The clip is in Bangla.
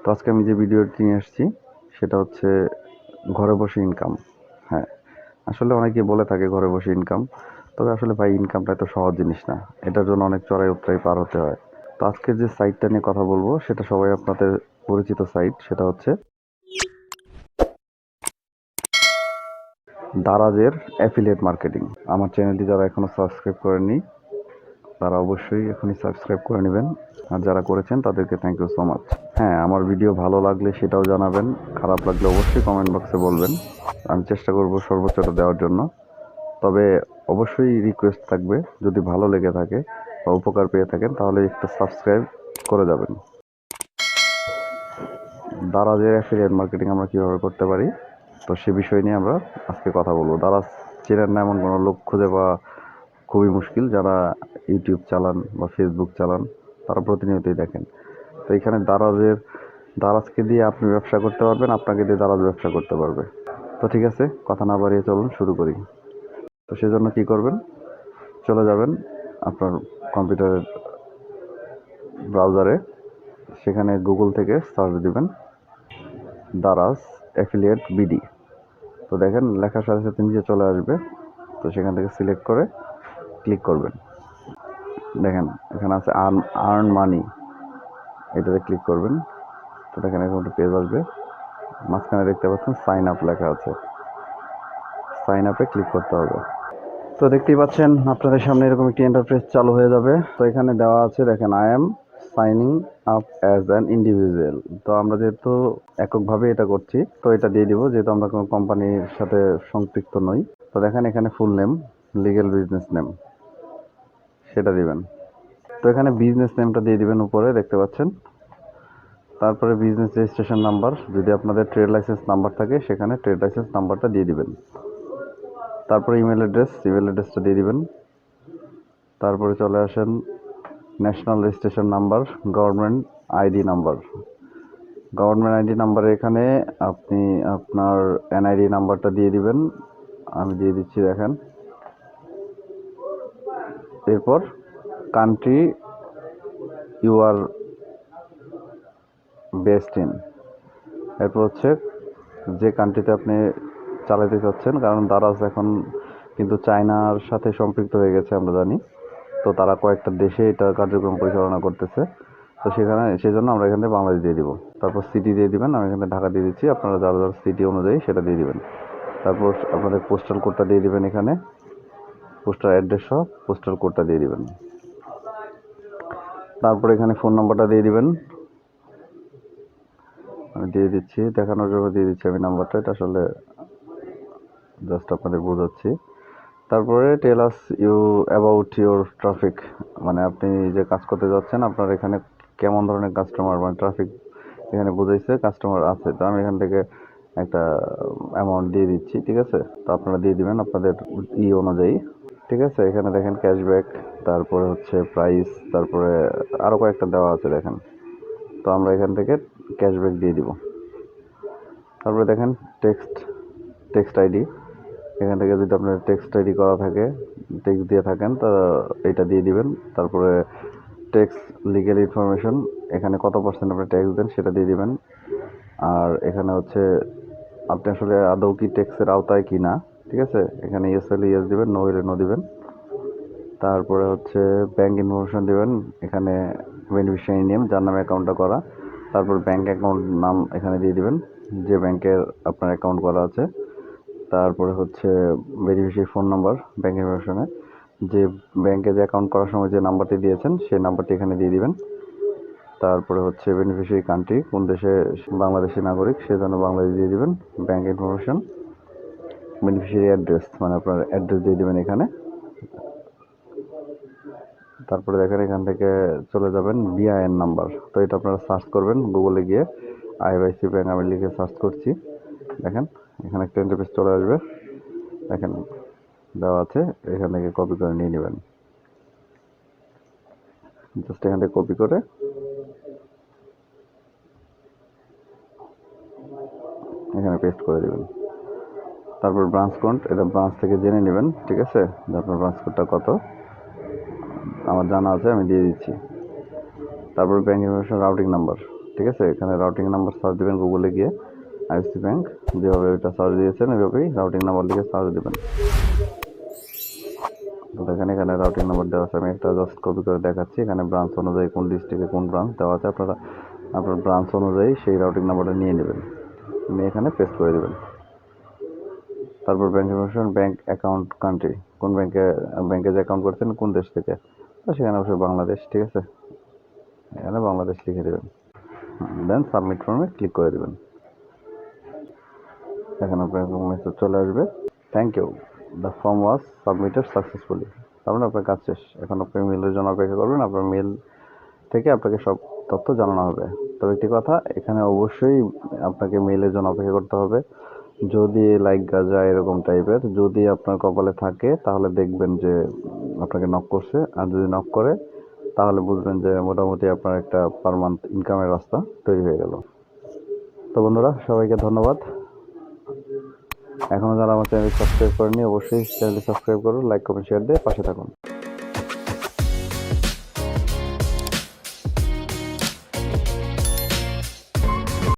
তো আজকে আমি যে ভিডিওটি নিয়ে আসছি সেটা হচ্ছে ঘরে বসে ইনকাম। হ্যাঁ, আসলে অনেকেই বলে থাকে ঘরে বসে ইনকাম, তবে আসলে ভাই ইনকামটা এত সহজ জিনিস না। এটার জন্য অনেক চড়াই উতরাই পার হতে হয়। তো আজকে যে সাইটটা নিয়ে কথা বলবো সেটা সবাই আপনাদের পরিচিত সাইট, সেটা হচ্ছে দারাজের অ্যাফিলিয়েট মার্কেটিং। আমার চ্যানেলটি যারা এখনো সাবস্ক্রাইব করেননি তারা অবশ্যই এখনই সাবস্ক্রাইব করে নেবেন, আর যারা করেছেন তাদেরকে থ্যাংক ইউ সো মাচ। হ্যাঁ, আমার ভিডিও ভালো লাগলে সেটাও জানাবেন, খারাপ লাগলে অবশ্যই কমেন্ট বক্সে বলবেন। আমি চেষ্টা করব সর্বোচ্চটা দেওয়ার জন্য। তবে অবশ্যই রিকোয়েস্ট থাকবে, যদি ভালো লেগে থাকে বা উপকার পেয়ে থাকেন তাহলে একটা সাবস্ক্রাইব করে যাবেন। দারাজের অ্যাফিলিয়েট মার্কেটিং আমরা কীভাবে করতে পারি, তো সে বিষয় নিয়ে আমরা আজকে কথা বলবো। দারাজ চেনেন না এমন কোনো লোক খুঁজে পাওয়া খুবই মুশকিল। যারা ইউটিউব চালান বা ফেসবুক চালান তারা প্রতিনিয়তই দেখেন। তো এখানে দারাজকে দিয়ে আপনি ব্যবসা করতে পারবেন, আপনাকে দিয়ে দারাজ ব্যবসা করতে পারবে। তো ঠিক আছে, কথা না বাড়িয়ে চলুন শুরু করি। তো সেজন্য কি করবেন, চলে যাবেন আপনার কম্পিউটারের ব্রাউজারে, সেখানে গুগল থেকে সার্চ দিবেন দারাজ অ্যাফিলিয়েট বিডি। তো দেখেন লেখার সাথে সাথে নিচে চলে আসবে। তো সেখান থেকে সিলেক্ট করে ক্লিক করবেন। দেখেন এখানে আছে আর্ন মানি, এটাতে ক্লিক করবেন। তো দেখেন এরকম একটা পেজ আসবে, মাঝখানে দেখতে পাচ্ছেন সাইন আপ লেখা আছে, সাইন আপে ক্লিক করতে হবে। তো দেখতেই পাচ্ছেন আপনাদের সামনে এরকম একটি ইন্টারফেস চালু হয়ে যাবে। তো এখানে দেওয়া আছে, দেখেন I am signing up as an individual. তো আমরা যেহেতু এককভাবে এটা করছি তো এটা দিয়ে দিব, যেহেতু আমরা কোনো কোম্পানির সাথে সম্পৃক্ত নই। তো দেখেন এখানে full name, legal business name, সেটা দিবেন। তো এখানে বিজনেস নেমটা দিয়ে দিবেন, উপরে দেখতে পাচ্ছেন। তারপরে বিজনেস রেজিস্ট্রেশন নাম্বার, যদি আপনাদের ট্রেড লাইসেন্স নাম্বার থাকে সেখানে ট্রেড লাইসেন্স নাম্বারটা দিয়ে দিবেন। তারপরে ইমেল অ্যাড্রেসটা দিয়ে দিবেন। তারপরে চলে আসেন national registration number, government ID number. Government ID নাম্বারে এখানে আপনি আপনার এনআইডি নাম্বারটা দিয়ে দিবেন। আমি দিয়ে দিচ্ছি, দেখেন। এরপর country you are based in, এরপর হচ্ছে যে কান্ট্রিতে আপনি চালাতে চাচ্ছেন, কারণ দারাজ এখন কিন্তু চায়নার সাথে সম্পৃক্ত হয়ে গেছে আমরা জানি। তো তারা কয়েকটা দেশে এটা কার্যক্রম পরিচালনা করতেছে। তো সেজন্য আমরা এখানে বাংলাদেশ দিয়ে দিব। তারপর সিটি দিয়ে দিবেন, আমি এখানে ঢাকা দিয়ে দিচ্ছি, আপনারা যার যার সিটি অনুযায়ী সেটা দিয়ে দিবেন। তারপর আপনাদের পোস্টাল কোডটা দিয়ে দিবেন, এখানে পোস্টাল অ্যাড্রেস সহ পোস্টাল কোডটা দিয়ে দিবেন। তারপর এখানে ফোন নাম্বারটা দিয়ে দিবেন, আমি দিয়ে দিচ্ছি, দেখানোর জন্য দিয়ে দিচ্ছি আমি নাম্বারটা, এটা আসলে জাস্ট আপনাদের বোঝাচ্ছি। তারপরে টেল us you about your traffic, মানে আপনি যে কাজ করতে যাচ্ছেন আপনার এখানে কেমন ধরনের কাস্টমার, মানে ট্রাফিক এখানে বুঝাইছে কাস্টমার আছে। তো আমি এখান থেকে একটা অ্যামাউন্ট দিয়ে দিচ্ছি, ঠিক আছে। তো আপনারা দিয়ে দিবেন আপনাদের অনুযায়ী, ঠিক আছে। এখানে দেখেন ক্যাশব্যাক, তারপরে হচ্ছে প্রাইস, তারপরে আরও কয়েকটা দেওয়া আছে দেখেন। তো আমরা এখান থেকে ক্যাশব্যাক দিয়ে দিব। তারপরে দেখেন টেক্সট আইডি, এখান থেকে যদি আপনার টেক্সট আইডি করা থাকে, টেক্সট দিয়ে থাকেন তো এটা দিয়ে দিবেন। তারপরে ট্যাক্স লিগ্যাল ইনফরমেশন, এখানে কত পার্সেন্ট আপনি ট্যাক্স দেন সেটা দিয়ে দিবেন। আর এখানে হচ্ছে আপনি আসলে আদৌ কি ট্যাক্সের আওতায় কি না, ঠিক আছে। এখানে ইয়েস হলে ইয়েস দিবেন, নো হলে নো দিবেন। তারপরে হচ্ছে ব্যাংক ইনফরমেশন দিবেন, এখানে বেনিফিশিয়ারি নেম, যার নামে অ্যাকাউন্টটা করা। তারপর ব্যাংক অ্যাকাউন্ট নাম এখানে দিয়ে দিবেন, যে ব্যাংকের আপনার অ্যাকাউন্ট করা আছে। তারপরে হচ্ছে বেনিফিশিয়ারি ফোন নাম্বার, ব্যাংক ইনফরমেশনে যে ব্যাংকে যে অ্যাকাউন্ট করার সময় যে নাম্বারটি দিয়েছেন সেই নাম্বারটি এখানে দিয়ে দিবেন। তারপরে হচ্ছে বেনিফিশিয়ারি কান্ট্রি, কোন দেশে, বাংলাদেশি নাগরিক, সেজন্য বাংলাদেশ দিয়ে দিবেন। ব্যাংক ইনফরমেশন, বেনিফিশিয়ারি অ্যাড্রেস, মানে আপনার অ্যাড্রেস দিয়ে দিবেন এখানে। তারপরে দেখেন এখান থেকে চলে যাবেন বিআইএন নাম্বার। তো এটা আপনারা সার্চ করবেন গুগলে গিয়ে, আইওআইসি ব্যাংক আমি লিখে সার্চ করছি। দেখেন এখানে একটা ইন্টারফেস চলে আসবে, দেখেন দেওয়া আছে, এখান থেকে কপি করে নিয়ে নেবেন। জাস্ট এখান থেকে কপি করে এখানে পেস্ট করে দেবেন। তারপর ব্রাঞ্চ কোড, এটা ব্রাঞ্চ থেকে জেনে নেবেন, ঠিক আছে, যে আপনার ব্রাঞ্চ কোডটা কত। আমার জানা আছে, আমি দিয়ে দিচ্ছি। তারপর ব্যাংক ইনফরমেশন রাউটিং নাম্বার, ঠিক আছে, এখানে রাউটিং নাম্বার সার্চ দিবেন গুগলে গিয়ে, আইসি ব্যাংক যেভাবে ওইটা সার্চ দিয়েছেন ওইভাবেই রাউটিং নাম্বার লিখে সার্চ দিবেন। তো দেখেন এখানে রাউটিং নাম্বার দেওয়া আছে, আমি একটা জাস্ট কপি করে দেখাচ্ছি। এখানে ব্রাঞ্চ অনুযায়ী কোন ডিস্ট্রিক্টে কোন ব্রাঞ্চ দেওয়া আছে, আপনারা আপনার ব্রাঞ্চ অনুযায়ী সেই রাউটিং নাম্বারটা নিয়ে নেবেন, নিয়ে এখানে পেস্ট করে দেবেন। তারপর bank information, bank account country, কোন ব্যাংকে যে অ্যাকাউন্ট করছেন কোন দেশ থেকে, তো সেখানে অবশ্যই বাংলাদেশ। ঠিক আছে, এখানে বাংলাদেশ লিখে দেবেন, দেন সাবমিট ফর্মে ক্লিক করে দেবেন। এখন আপনার মেসেজ চলে আসবে, thank you, the form was submitted successfully. তার মানে আপনার কাজ শেষ। এখন আপনি মেলের জন্য অপেক্ষা করবেন, আপনার মেল থেকে আপনাকে সব তথ্য জানানো হবে। তবে একটি কথা, এখানে অবশ্যই আপনাকে মেলের জন্য অপেক্ষা করতে হবে। যদি লাইক গাজা এরকম টাইপের যদি আপনার কপালে থাকে তাহলে দেখবেন যে আপনাকে নক করছে, আর যদি নক করে তাহলে বুঝবেন যে মোটামুটি আপনার একটা পার মান্থ ইনকামের রাস্তা তৈরি হয়ে গেল। তো বন্ধুরা, সবাইকে ধন্যবাদ। এখনও যারা আমার চ্যানেল সাবস্ক্রাইব করেনি অবশ্যই চ্যানেলটি সাবস্ক্রাইব করুন, লাইক কমেন্ট শেয়ার দিয়ে পাশে থাকুন।